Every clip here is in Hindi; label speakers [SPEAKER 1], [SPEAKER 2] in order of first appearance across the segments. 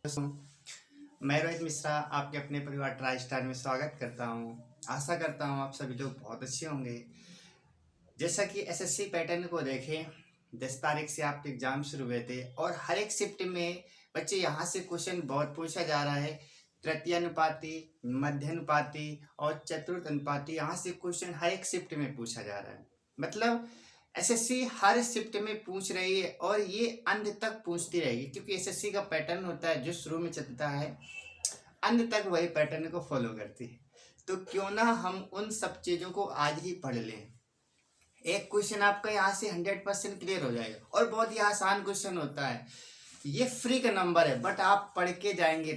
[SPEAKER 1] मैं रोहित मिश्रा आपके अपने परिवार ट्राई स्टार में स्वागत करता हूं। आशा करता हूं आप सभी लोग बहुत अच्छे होंगे। जैसा कि एसएससी पैटर्न को देखें, 10 तारीख से आपके एग्जाम शुरू हुए थे और हर एक शिफ्ट में बच्चे यहाँ से क्वेश्चन बहुत पूछा जा रहा है। तृतीय अनुपाती, मध्य अनुपाती और चतुर्थ अनुपाती, यहाँ से क्वेश्चन हर एक शिफ्ट में पूछा जा रहा है। मतलब एसएससी हर शिफ्ट में पूछ रही है और ये अंत तक पूछती रहेगी, क्योंकि एसएससी का पैटर्न होता है जो शुरू में चलता है अंत तक वही पैटर्न को फॉलो करती है। तो क्यों ना हम उन सब चीज़ों को आज ही पढ़ लें। एक क्वेश्चन आपका यहाँ से 100% क्लियर हो जाएगा और बहुत ही आसान क्वेश्चन होता है। ये फ्री का नंबर है, बट आप पढ़ के जाएंगे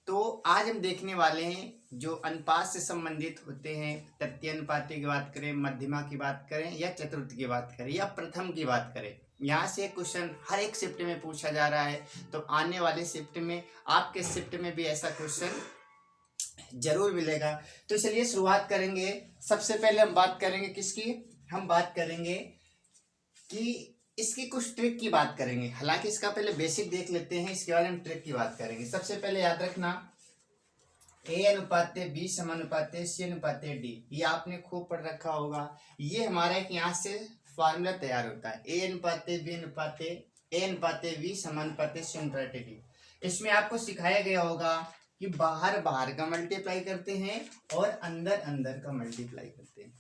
[SPEAKER 1] तो आज हम देखने वाले हैं जो अनुपात से संबंधित होते हैं। तृतीय अनुपाती की बात करें, मध्यमा की बात करें या चतुर्थ की बात करें या प्रथम की बात करें, यहाँ से क्वेश्चन हर एक शिफ्ट में पूछा जा रहा है। तो आने वाले शिफ्ट में, आपके शिफ्ट में भी ऐसा क्वेश्चन जरूर मिलेगा। तो चलिए शुरुआत करेंगे। सबसे पहले हम बात करेंगे किसकी? हम बात करेंगे कि इसकी कुछ ट्रिक की बात करेंगे। हालांकि इसका पहले बेसिक देख लेते हैं, इसके बारे में ट्रिक की बात करेंगे। सबसे पहले याद रखना, ए अनुपाते बी समानुपाते सी अनुपाते डी, ये आपने खूब पढ़ रखा होगा। ये हमारा एक यहाँ से फार्मूला तैयार होता है, ए अनुपाते बी समानुपाते सी अनुपाते डी। इसमें आपको सिखाया गया होगा कि बाहर बाहर का मल्टीप्लाई करते हैं और अंदर अंदर का मल्टीप्लाई करते हैं।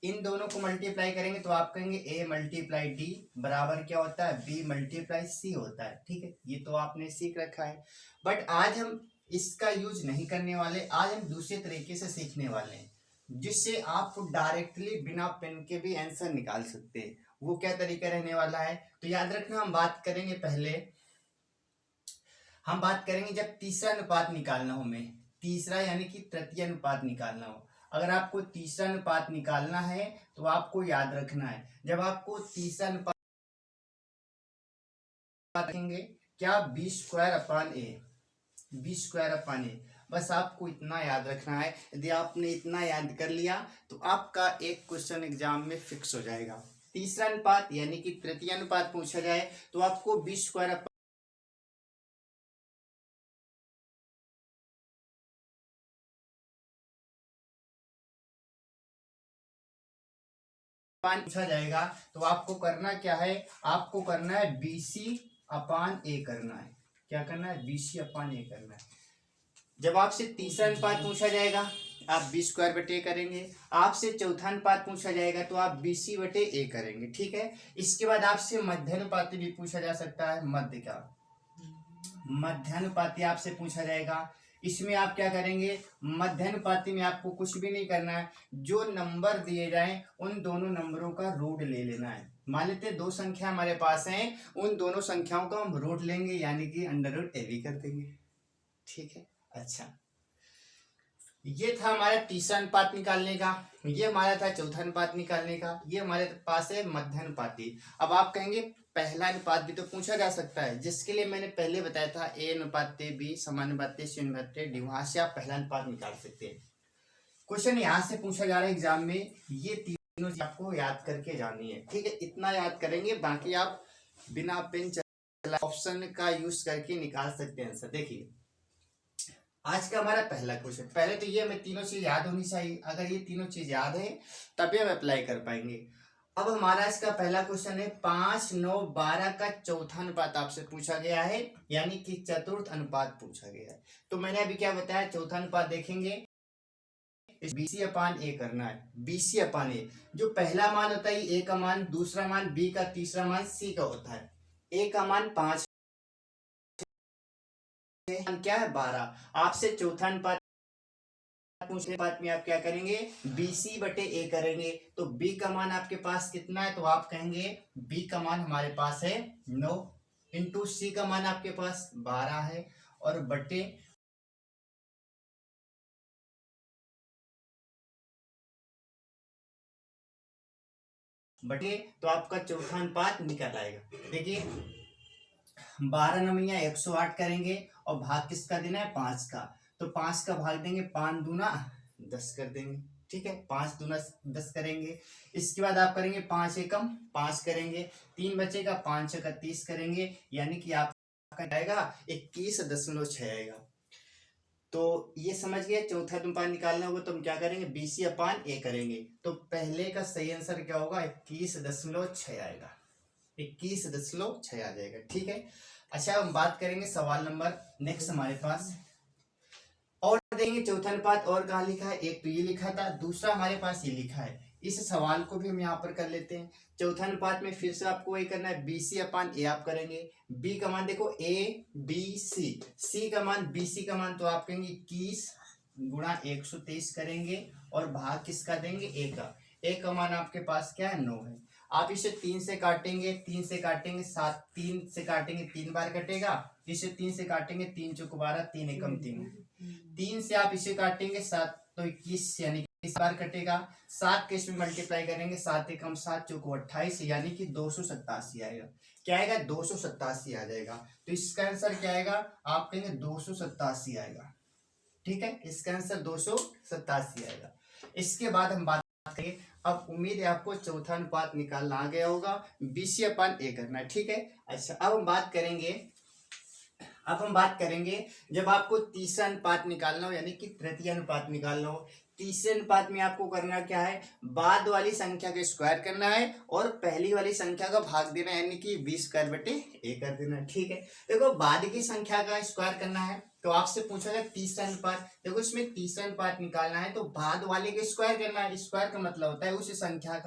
[SPEAKER 1] इन दोनों को मल्टीप्लाई करेंगे तो आप कहेंगे a मल्टीप्लाई डी बराबर क्या होता है? b मल्टीप्लाई सी होता है। ठीक है, ये तो आपने सीख रखा है। बट आज हम इसका यूज नहीं करने वाले, आज हम दूसरे तरीके से सीखने वाले हैं, जिससे आप डायरेक्टली बिना पेन के भी आंसर निकाल सकते हैं। वो क्या तरीका रहने वाला है? तो याद रखना, हम बात करेंगे जब तीसरा अनुपात निकालना हो, में तीसरा यानी कि तृतीय अनुपात निकालना हो। अगर आपको तीसरा अनुपात निकालना है तो आपको याद रखना है, जब आपको तीसरा अनुपात रखेंगे क्या, b² a, बस आपको इतना याद रखना है। यदि आपने इतना याद कर लिया तो आपका एक क्वेश्चन एग्जाम में फिक्स हो जाएगा। तीसरा अनुपात यानी कि तृतीय अनुपात पूछा जाए तो आपको b² पूछा जाएगा तो आपको करना क्या है? आपको करना है BC/A करना है। क्या करना है? BC/A करना है। जब आपसे तीसरा अनुपात पूछा जाएगा आप b² करेंगे। आपसे चौथा अनुपात पूछा जाएगा तो आप BC/A करेंगे। ठीक है, इसके बाद आपसे मध्यानुपाती भी पूछा जा सकता है। मध्यानुपाती आपसे पूछा जाएगा। इसमें आप क्या करेंगे? मध्यानुपाती में आपको कुछ भी नहीं करना है, जो नंबर दिए जाएं उन दोनों नंबरों का रूट ले लेना है। मान लेते हैं 2 संख्या हमारे पास हैं, उन दोनों संख्याओं का हम रूट लेंगे, यानी कि √a कर देंगे। ठीक है, अच्छा, ये था हमारा तीसरा अनुपात निकालने का, ये हमारा था चौथा अनुपात निकालने का, ये हमारे पास है मध्यानुपाती। अब आप कहेंगे पहला अनुपात भी तो पूछा जा सकता है, जिसके लिए मैंने पहले बताया था a अनुपाते b समानुपाते c अनुपाते d, वहां से आप पहला अनुपात निकाल सकते हैं। क्वेश्चन यहाँ से पूछा जा रहा है एग्जाम में, ये तीनों आपको याद करके जानी है। ठीक है, इतना याद करेंगे, बाकी आप बिना पेन ऑप्शन का यूज करके निकाल सकते हैं आंसर। देखिए आज का हमारा पहला क्वेश्चन, पहले तो ये हमें तीनों चीज याद होनी चाहिए। अगर ये तीनों चीज याद है तभी हम अप्लाई कर पाएंगे। अब हमारा इसका पहला क्वेश्चन है 5, 9, 12 का चौथा अनुपात आपसे पूछा गया है, यानी कि चतुर्थ अनुपात पूछा गया है। तो मैंने अभी क्या बताया, चौथा अनुपात देखेंगे, BC/A करना है। BC/A, जो पहला मान होता है A का मान, दूसरा मान B का, तीसरा मान C का होता है। A का मान 5 क्या है 12। आपसे चौथा अनुपात पूछने बात में आप क्या करेंगे? BC/A करेंगे। तो B का मान आपके पास कितना है? तो आप कहेंगे B का मान हमारे पास है 9 इंटू C का मान आपके पास 12 है और बटे तो आपका चौथा अनुपात निकल आएगा। देखिए 12 9 108 करेंगे और भाग किसका देना है? 5 का। तो 5 का भाग देंगे, 5 दूना 10 कर देंगे। ठीक है, 5 दूना 10 करेंगे। इसके बाद आप करेंगे 5 एकम 5 करेंगे, 3 बचेगा, 5 छक्का 30 करेंगे, यानी कि आपका आपका आएगा 21.6 आएगा। तो ये समझ गए, चौथा अनुपात निकालना होगा तो हम क्या करेंगे, BC/A करेंगे। तो पहले का सही आंसर क्या होगा, 21.6 आएगा, 21.6 आ जाएगा। ठीक है। अच्छा हम बात करेंगे सवाल नंबर नेक्स्ट हमारे पास, और देंगे चौथा अनुपात और कहाँ लिखा है, एक तो ये लिखा था, दूसरा हमारे पास ये लिखा है। इस सवाल को भी हम यहाँ पर कर लेते हैं। चौथा अनुपात में फिर से आपको ये करना है, BC/A आप करेंगे। B का मान देखो ABC, C का मान BC का मान तो आप कहेंगे 21 गुणा 123 करेंगे, और भाग किसका देंगे, A का। A का मान आपके पास क्या है, 9 है। आप इसे 3 से काटेंगे, 3 से काटेंगे 7, 3 से काटेंगे 3 बार कटेगा, इसे 3 से काटेंगे 3 चौक 12, 3 एकम 3, 3 से आप इसे काटेंगे 7 तो 21 यानी कि इस बार कटेगा, 7 के इसमें मल्टीप्लाई करेंगे, 7 एकम 7 चौक 28 यानी कि 287 आएगा। क्या आएगा, 287 आ जाएगा। तो इसका आंसर क्या आएगा, आप कहेंगे 287 आएगा। ठीक है, इसका आंसर 287 आएगा। इसके बाद हम बात करेंगे, अब उम्मीद है आपको चौथा अनुपात निकालना आ गया होगा, BC/A करना है। ठीक है। अच्छा अब हम बात करेंगे जब आपको तीसरा अनुपात निकालना हो, यानी कि तृतीय अनुपात निकालना हो। तीसरे अनुपात में आपको करना क्या है, बाद वाली संख्या का स्क्वायर करना है और पहली वाली संख्या का भाग देना है, यानी कि B² कर देना है। ठीक है। देखो बाद की संख्या का स्क्वायर करना है तो आपसे पूछा जाए तीसरा अनुपात, देखो इसमें तीसरा अनुपात निकालना है तो बाद वाले का स्क्वायर करना है। स्क्वायर का मतलब होता है उस संख्या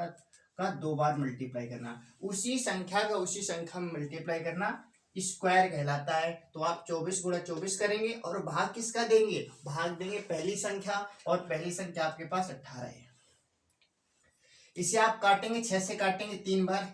[SPEAKER 1] का 2 बार मल्टीप्लाई करना, उसी संख्या का उसी संख्या में मल्टीप्लाई करना स्क्वायर कहलाता है। तो आप 24 गुणा 24 करेंगे और भाग किसका देंगे, भाग देंगे पहली संख्या, और पहली संख्या आपके पास 18 है। इसे आप काटेंगे, 6 से काटेंगे 3 बार,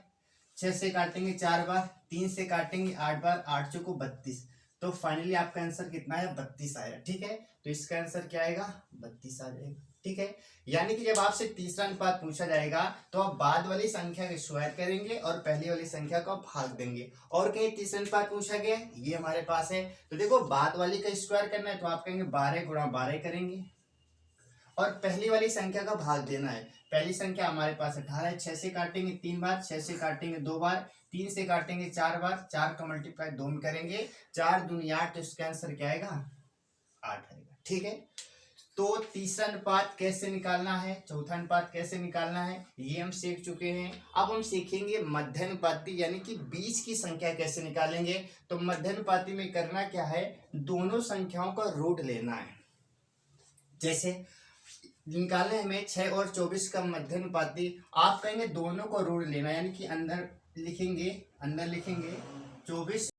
[SPEAKER 1] 6 से काटेंगे 4 बार, 3 से काटेंगे 8 बार, 8 चौको 32, तो फाइनली आपका आंसर कितना है, 32 आएगा। ठीक है। तो इसका आंसर क्या आएगा, 32 आ जाएगा। ठीक है। यानी कि जब आपसे तीसरा अनुपात पूछा जाएगा तो आप बाद वाली संख्या का स्क्वायर करेंगे और पहली वाली संख्या को भाग देंगे। और कहीं तीसरा अनुपात पूछा गया, ये हमारे पास है, तो देखो बाद वाली का स्क्वायर करना है तो आप कहेंगे 12 गुणा 12 करेंगे और पहली वाली संख्या का भाग देना है। पहली संख्या हमारे पास 18 है, 6 से काटेंगे 3 बार, 6 से काटेंगे 2 बार, 3 से काटेंगे 4 बार, 4 का मल्टीप्लाई 2 में करेंगे, 4 दूनी 8, तो इसका आंसर क्या आएगा, 8 आएगा। ठीक है। तो तीसरा अनुपात कैसे निकालना है, चौथा अनुपात कैसे निकालना है, ये हम सीख चुके हैं। अब हम सीखेंगे मध्यानुपाती, यानी कि बीच की संख्या कैसे निकालेंगे। तो मध्यानुपाती में करना क्या है, दोनों संख्याओं का रूट लेना है। जैसे निकालना है हमें 6 और 24 का मध्यानुपाती, आप कहेंगे दोनों को रूट लेना, यानी कि अंदर लिखेंगे 24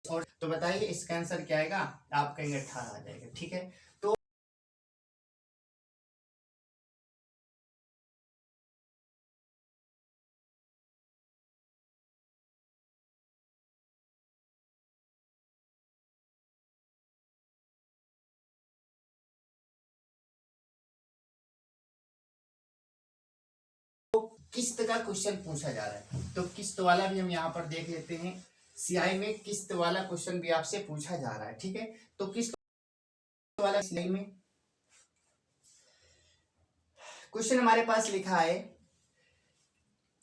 [SPEAKER 1] और, तो बताइए इसका आंसर क्या आएगा, आप कहेंगे 18 आ जाएगा। ठीक है। तो किस्त का क्वेश्चन पूछा जा रहा है, तो किस्त वाला भी हम यहाँ पर देख लेते हैं। सीआई में किस्त वाला क्वेश्चन भी आपसे पूछा जा रहा है। ठीक है। तो किस्त वाला सीआई में क्वेश्चन हमारे पास लिखा है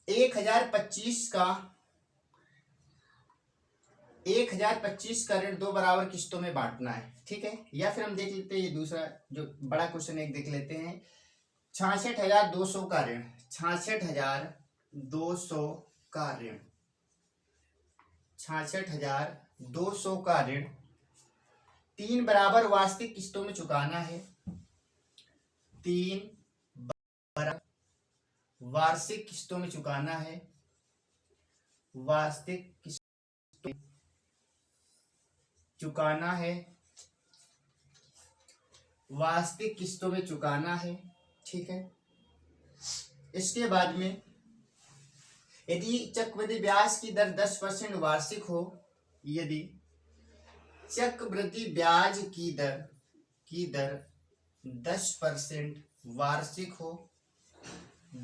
[SPEAKER 1] 1025 का ऋण 2 बराबर किस्तों में बांटना है। ठीक है। या फिर हम देख लेते हैं ये दूसरा जो बड़ा क्वेश्चन एक देख लेते हैं, 66,200 का ऋण, 66,200 का ऋण 66,200 का ऋण 3 बराबर वार्षिक किस्तों में चुकाना है। 3 बराबर वार्षिक किस्तों में चुकाना है। वार्षिक किस्तों चुकाना है। वार्षिक किस्तों में चुकाना है। ठीक है। इसके बाद में यदि चक्रवृद्धि ब्याज की दर 10% वार्षिक हो, यदि चक्रवृद्धि ब्याज की दर 10% वार्षिक हो,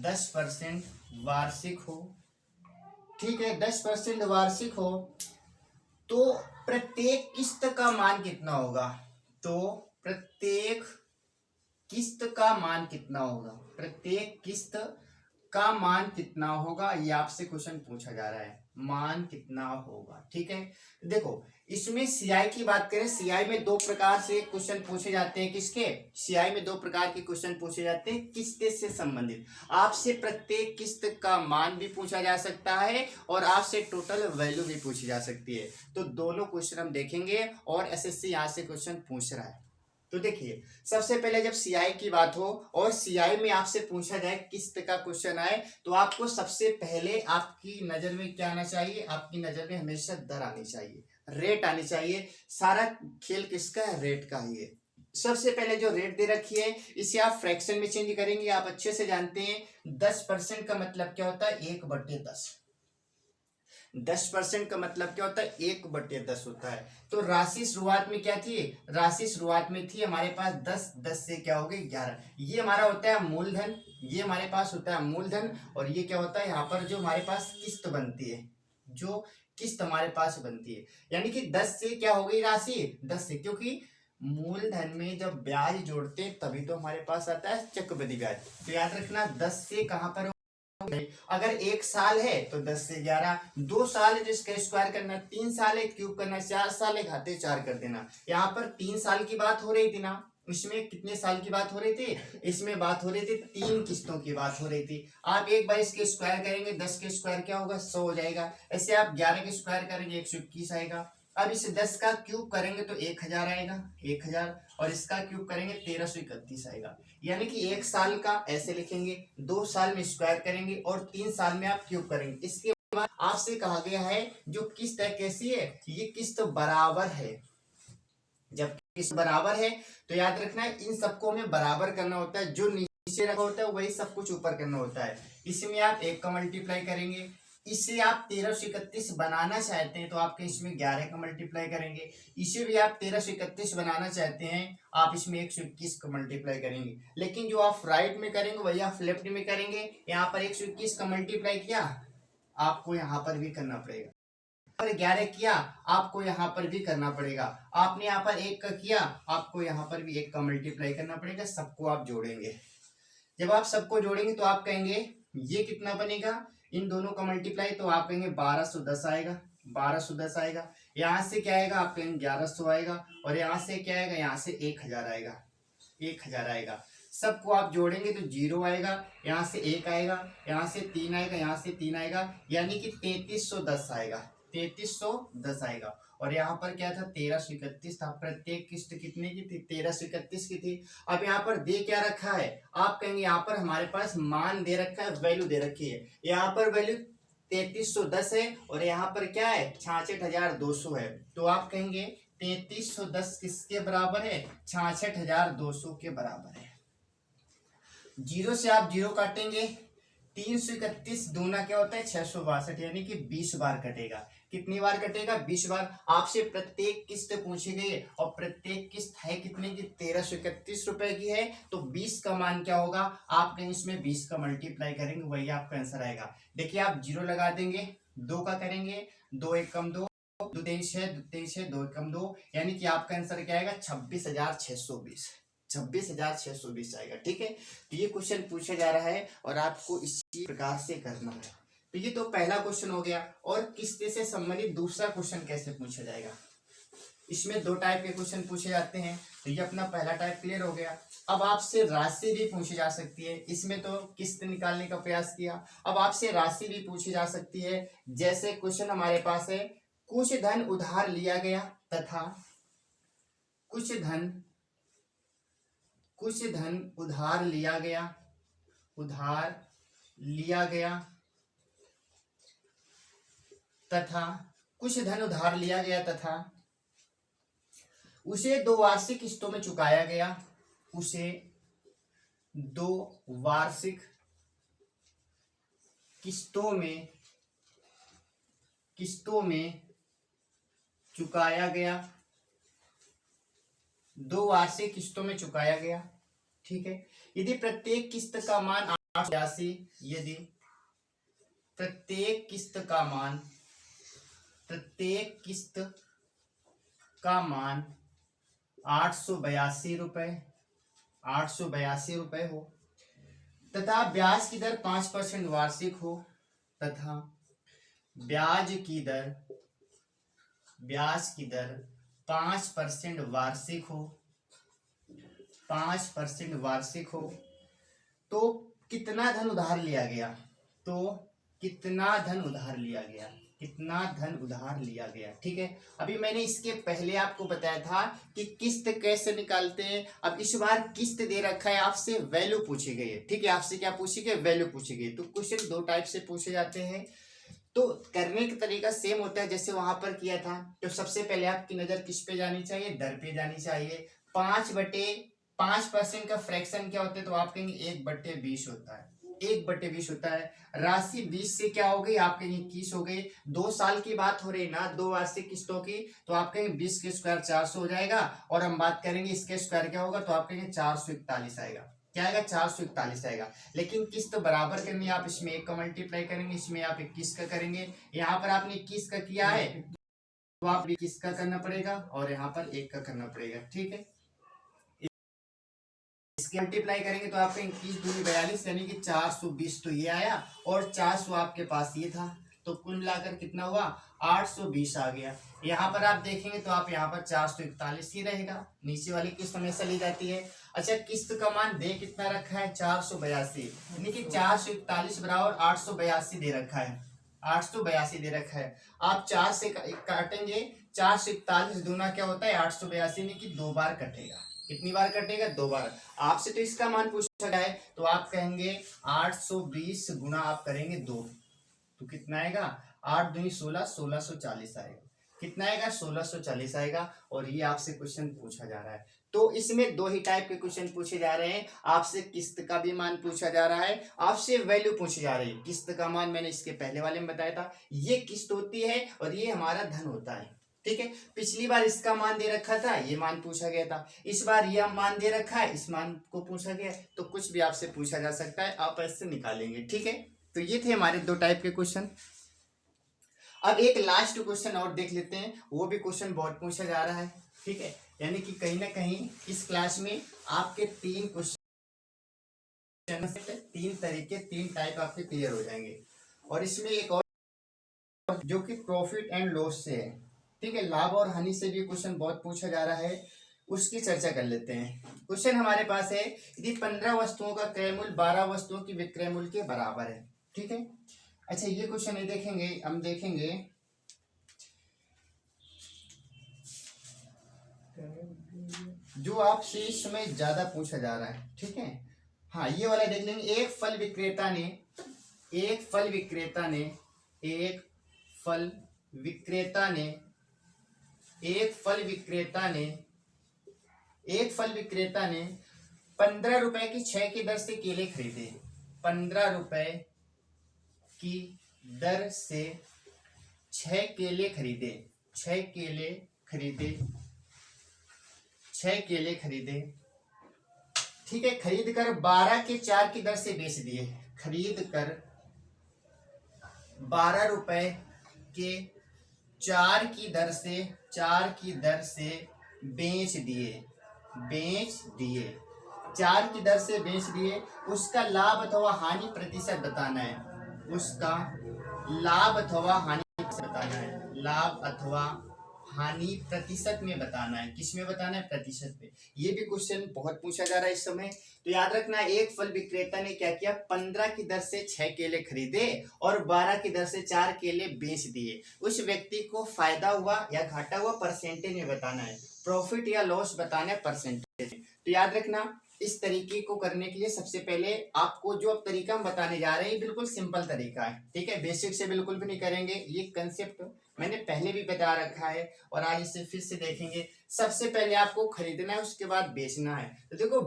[SPEAKER 1] 10% वार्षिक हो, ठीक है, 10% वार्षिक हो, तो प्रत्येक किस्त का मान कितना होगा? तो प्रत्येक किस्त का मान कितना होगा? प्रत्येक किस्त का मान कितना होगा, ये आपसे क्वेश्चन पूछा जा रहा है। मान कितना होगा? ठीक है। देखो, इसमें सीआई की बात करें, सीआई में 2 प्रकार से क्वेश्चन पूछे जाते हैं। किसके? सीआई में 2 प्रकार के क्वेश्चन पूछे जाते हैं किस्त से संबंधित। आपसे प्रत्येक किस्त का मान भी पूछा जा सकता है और आपसे टोटल वैल्यू भी पूछी जा सकती है। तो दोनों क्वेश्चन हम देखेंगे और एसएससी यहाँ से क्वेश्चन पूछ रहा है। तो देखिए, सबसे पहले जब सीआई की बात हो और सीआई में आपसे पूछा जाए किस्त का क्वेश्चन आए, तो आपको सबसे पहले आपकी नजर में क्या आना चाहिए? आपकी नजर में हमेशा दर आनी चाहिए, रेट आनी चाहिए। सारा खेल किसका है? रेट का ही है। सबसे पहले जो रेट दे रखी है, इसे आप फ्रैक्शन में चेंज करेंगे। आप अच्छे से जानते हैं 10% का मतलब क्या होता है? 1/10। 10% का मतलब क्या होता है? 1/10 होता है। तो राशि शुरुआत में क्या थी? राशि शुरुआत में थी हमारे पास 10, 10 से क्या हो गई? 11। ये हमारा होता है मूलधन, ये हमारे पास होता है मूलधन। और ये क्या होता है? यहाँ पर जो हमारे पास किस्त बनती है, जो किस्त हमारे पास बनती है, यानी कि 10 से क्या हो गई राशि? 10 से, क्योंकि मूलधन में जब ब्याज जोड़ते तभी तो हमारे पास आता है चक्रवृद्धि ब्याज। तो याद रखना 10 से कहां पर, अगर 1 साल है तो 10 से 11, 2 साल है जिसका स्क्वायर करना, 3 साल है क्यूब करना, 4 साल है घाते 4 कर देना। यहाँ पर 3 साल की बात हो रही थी ना, इसमें कितने साल की बात हो रही थी? इसमें बात हो रही थी 3 किस्तों की बात हो रही थी। आप एक बार इसके स्क्वायर करेंगे, 10 के स्क्वायर क्या होगा? 100 हो जाएगा। ऐसे आप 11 के स्क्वायर करेंगे 121 आएगा। अब इसे 10 का क्यूब करेंगे तो 1000 आएगा, 1000, और इसका क्यूब करेंगे 1331 आएगा। यानी कि 1 साल का ऐसे लिखेंगे, 2 साल में स्क्वायर करेंगे और 3 साल में आप क्यूब करेंगे। इसके बाद आपसे कहा गया है जो किस्त है कैसी है? ये किस्त बराबर है। जब किस्त बराबर है तो याद रखना है इन सबको हमें बराबर करना होता है। जो नीचे रखा होता है वही सब कुछ ऊपर करना होता है। इसमें आप 1 का मल्टीप्लाई करेंगे, इसे आप 1331 बनाना चाहते हैं तो आपके इसमें 11 का मल्टीप्लाई करेंगे। इसे भी आप 1331 बनाना चाहते हैं, आप इसमें 121 का मल्टीप्लाई करेंगे। लेकिन जो आप राइट में करेंगे वही आप लेफ्ट में करेंगे। यहाँ पर 121 का मल्टीप्लाई किया, आपको यहाँ पर भी करना पड़ेगा। पर 11 किया, आपको यहाँ पर भी करना पड़ेगा। आपने यहाँ पर 1 का किया, आपको यहाँ पर भी 1 का मल्टीप्लाई करना पड़ेगा। सबको आप जोड़ेंगे। जब आप सबको जोड़ेंगे तो आप कहेंगे ये कितना बनेगा? इन दोनों का मल्टीप्लाई, तो आप कहेंगे 1210 आएगा, 1210 आएगा। यहाँ से क्या आएगा? आप कहेंगे 1100 आएगा। और यहाँ से क्या आएगा? यहाँ से 1000 आएगा, 1000 आएगा। सबको आप जोड़ेंगे तो 0 आएगा, यहाँ से 1 आएगा, यहाँ से 3 आएगा, यहाँ से 3 आएगा, यानी कि 3310 आएगा, 3310 आएगा। और यहाँ पर क्या था? 1331 था। प्रत्येक किस्त कितने की थी? 1331 की थी। अब यहाँ पर दे क्या रखा है? आप कहेंगे यहाँ पर हमारे पास मान दे रखा है, वैल्यू दे रखी है। यहाँ पर वैल्यू 3310 है और यहाँ पर क्या है? 66,200 है। तो आप कहेंगे 3310 किसके बराबर है? 66,200 के बराबर है। 0 से आप 0 काटेंगे, 331 दूना क्या होता है? 662, यानी कि 20 बार कटेगा। कितनी बार कटेगा? 20 बार। आपसे प्रत्येक किस्त पूछी गई है और प्रत्येक किस्त है कितने की? 1331 रुपए की है। तो 20 का मान क्या होगा? आप कहीं इसमें 20 का मल्टीप्लाई करेंगे, वही आपका आंसर आएगा। देखिए, आप 0 लगा देंगे, 2 का करेंगे, 2 1 कम 2, 2 3 6, 2 3 6, 2 1 कम 2, यानी कि आपका आंसर क्या आएगा? 26,620, 26,620 आएगा। ठीक है। तो ये क्वेश्चन पूछा जा रहा है और आपको इसी प्रकार से करना है। तो ये तो पहला क्वेश्चन हो गया। और किस्त से संबंधित दूसरा क्वेश्चन कैसे पूछा जाएगा? इसमें 2 टाइप के क्वेश्चन पूछे जाते हैं। तो ये अपना पहला टाइप क्लियर हो गया। अब आपसे राशि भी पूछी जा सकती है। इसमें तो किस्त निकालने का प्रयास किया, अब आपसे राशि भी पूछी जा सकती है। जैसे क्वेश्चन हमारे पास है कुछ धन उधार लिया गया तथा कुछ धन उधार लिया गया तथा उसे 2 वार्षिक किस्तों में चुकाया गया। उसे 2 वार्षिक किस्तों में चुकाया गया। 2 वार्षिक किस्तों में चुकाया गया। ठीक है। यदि प्रत्येक किस्त का मान 882, यदि प्रत्येक किस्त का मान 882 रुपए हो तथा ब्याज की दर 5% वार्षिक हो तथा ब्याज की दर 5% वार्षिक हो तो कितना धन उधार लिया गया। ठीक है। अभी मैंने इसके पहले आपको बताया था कि किस्त कैसे निकालते हैं। अब इस बार किस्त दे रखा है, आपसे वैल्यू पूछी गई है। ठीक है। आपसे क्या पूछी गई? वैल्यू पूछी गई। तो क्वेश्चन 2 टाइप से पूछे जाते हैं, तो करने का तरीका सेम होता है जैसे वहां पर किया था। तो सबसे पहले आपकी नजर किस पे जानी चाहिए? दर पे जानी चाहिए। 5% का फ्रैक्शन क्या होता है? तो आप कहेंगे 1/20 होता है। 1/20 होता है। राशि 20 से क्या हो गई? आप कहेंगे 21 हो गई। 2 साल की बात हो रही ना, 2 वार्षिक किस्तों की, तो आप कहेंगे 20 के स्क्वायर 400 हो जाएगा। और हम बात करेंगे इसके स्क्वायर क्या होगा, तो आप कहेंगे 441 आएगा। क्या आएगा? 441 आएगा। लेकिन किस्त बराबर करनी है, आप इसमें 1 का मल्टीप्लाई करेंगे, इसमें आप 21 का करेंगे। यहाँ पर आपने 21 का किया है तो आप 21 का करना पड़ेगा और यहाँ पर 1 का करना पड़ेगा। ठीक है। इसके मल्टीप्लाई करेंगे तो आपका 21 दूनी 42 यानी कि 420 तो ये आया और 400 आपके पास ये था, तो कुल मिलाकर कितना हुआ? 820 आ गया। यहाँ पर आप देखेंगे तो आप यहाँ पर 441 ही रहेगा। नीचे वाली किस्त हमेशा ली जाती है। अच्छा, किस्त का मान दे कितना रखा है? 482 यानी कि 441 बराबर 882 दे रखा है। 882 दे रखा है। आप 4 से काटेंगे, 441 दूना क्या होता है? 882 यानी कि 2 बार कटेगा। कितनी बार कटेगा? 2 बार। आपसे तो इसका मान पूछा गया है तो आप कहेंगे 820 गुना आप करेंगे 2 तो कितना आएगा? 8 दूनी 16, 1640 आएगा। कितना आएगा? 1640 आएगा। और ये आपसे क्वेश्चन पूछा जा रहा है। तो इसमें 2 ही टाइप के क्वेश्चन पूछे जा रहे हैं। आपसे किस्त का भी मान पूछा जा रहा है, आपसे वैल्यू पूछी जा रही है। किस्त का मान मैंने इसके पहले वाले में बताया था, ये किस्त होती है और ये हमारा धन होता है। ठीक है। पिछली बार इसका मान दे रखा था, ये मान पूछा गया था। इस बार यह मान दे रखा है, इस मान को पूछा गया। तो कुछ भी आपसे पूछा जा सकता है, आप ऐसे निकालेंगे। ठीक है। तो ये थे हमारे 2 टाइप के क्वेश्चन। अब एक लास्ट क्वेश्चन और देख लेते हैं, वो भी क्वेश्चन बहुत पूछा जा रहा है। ठीक है। यानी कि कहीं ना कहीं इस क्लास में आपके 3 क्वेश्चन, 3 तरीके, 3 टाइप आपके क्लियर हो जाएंगे। और इसमें एक और जो कि प्रॉफिट एंड लॉस से है। ठीक है। लाभ और हानि से भी क्वेश्चन बहुत पूछा जा रहा है, उसकी चर्चा कर लेते हैं। क्वेश्चन हमारे पास है, यदि 15 वस्तुओं का क्रय मूल्य 12 वस्तुओं की विक्रय मूल्य के बराबर है। ठीक है। अच्छा, ये क्वेश्चन है, देखेंगे हम देखेंगे जो आपसे इस समय ज्यादा पूछा जा रहा है। ठीक है। हाँ, ये वाला देख लेंगे। एक फल विक्रेता ने 15 रुपए की 6 की दर से केले खरीदे। 15 रुपए की दर से 6 केले खरीदे। ठीक है। खरीद कर 12 के 4 की दर से बेच दिए। खरीद कर 12 रुपए के 4 की दर से बेच दिए। 4 की दर से बेच दिए। उसका लाभ अथवा हानि प्रतिशत बताना है। लाभ अथवा हानि प्रतिशत में बताना है। किस में बताना है? प्रतिशत में। ये भी क्वेश्चन बहुत पूछा जा रहा है इस समय। तो याद रखना, एक फल विक्रेता ने क्या किया, 15 की दर से 6 केले खरीदे और 12 की दर से 4 केले बेच दिए। उस व्यक्ति को फायदा हुआ या घाटा हुआ, परसेंटेज में बताना है। प्रॉफिट या लॉस बताना है परसेंटेज। तो याद रखना, इस तरीके को करने के लिए सबसे पहले आपको जो अब तरीका हम बताने जा रहे हैं बिल्कुल सिंपल तरीका है, ठीक है। बेसिक से बिल्कुल भी नहीं करेंगे। ये कंसेप्ट मैंने पहले भी बता रखा है और आज इसे फिर से देखेंगे। सबसे पहले आपको खरीदना है, उसके बाद बेचना है। तो देखो,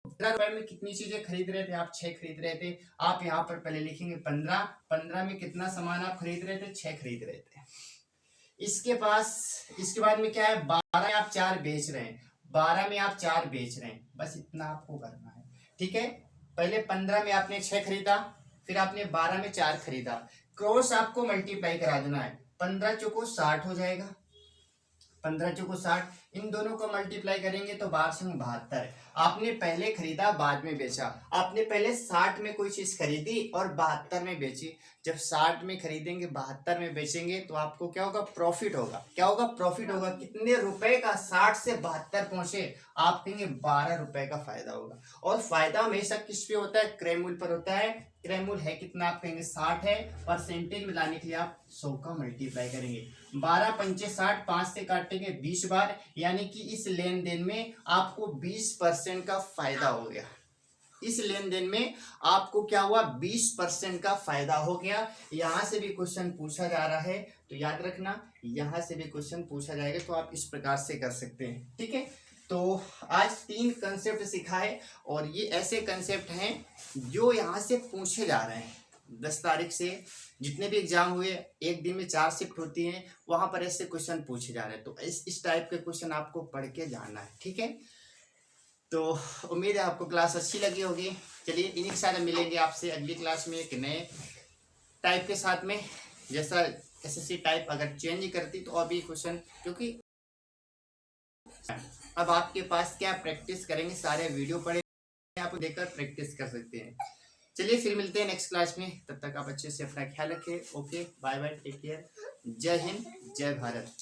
[SPEAKER 1] 15 रुपए में कितनी चीजें खरीद रहे थे आप? 6 खरीद रहे थे। आप यहाँ पर पहले लिखेंगे 15। 15 में कितना सामान आप खरीद रहे थे? 6 खरीद रहे थे। इसके बाद में क्या है, 12 में आप 4 बेच रहे हैं। 12 में आप 4 बेच रहे हैं। बस इतना आपको करना है, ठीक है। पहले 15 में आपने 6 खरीदा, फिर आपने 12 में 4 खरीदा। क्रॉस आपको मल्टीप्लाई करा देना है। 15 चौको 60 हो जाएगा। 15 चौको 60, इन दोनों को मल्टीप्लाई करेंगे तो 12 से 72। आपने पहले खरीदा, बाद में बेचा। आपने पहले 60 में कोई चीज खरीदी और 72 में बेची। जब 60 में खरीदेंगे, 72 में बेचेंगे, तो आपको क्या होगा? प्रॉफिट होगा। क्या होगा? प्रॉफिट होगा। कितने रुपए का? 60 से 72 पहुंचे, आप कहेंगे 12 रुपए का फायदा होगा। और फायदा हमेशा किस पे होता है? क्रय मूल्य पर होता है। क्रय मूल्य है कितना? आप कहेंगे 60 है। परसेंटेज में लाने के लिए आप 100 का मल्टीप्लाई करेंगे। 12 पंचे 60, 5 से काटेंगे 20 बार, यानी कि इस लेन देन में आपको 20% का फायदा हो गया। इस लेन देन में आपको क्या हुआ? 20% का फायदा हो गया। यहां से भी क्वेश्चन पूछा जा रहा है, तो याद रखना, यहां से भी क्वेश्चन पूछा जाएगा, तो आप इस प्रकार से कर सकते हैं, ठीक है। तो आज 3 कंसेप्ट सिखा है और ये ऐसे कंसेप्ट हैं जो यहाँ से पूछे जा रहे हैं। 10 तारीख से जितने भी एग्जाम हुए, एक दिन में 4 शिफ्ट होती हैं, वहां पर ऐसे क्वेश्चन पूछे जा रहे हैं। तो इस टाइप के क्वेश्चन आपको पढ़ के जाना है, ठीक है। तो उम्मीद है आपको क्लास अच्छी लगी होगी। चलिए, इन्हीं के साथ मिलेंगे आपसे अगली क्लास में एक नए टाइप के साथ में। जैसा एसएससी टाइप अगर चेंज करती तो अभी क्वेश्चन, क्योंकि अब आपके पास क्या प्रैक्टिस करेंगे, सारे वीडियो पड़े आप देखकर प्रैक्टिस कर सकते हैं। चलिए, फिर मिलते हैं नेक्स्ट क्लास में। तब तक आप अच्छे से अपना ख्याल रखें। Okay, bye bye, take care. जय हिंद, जय भारत।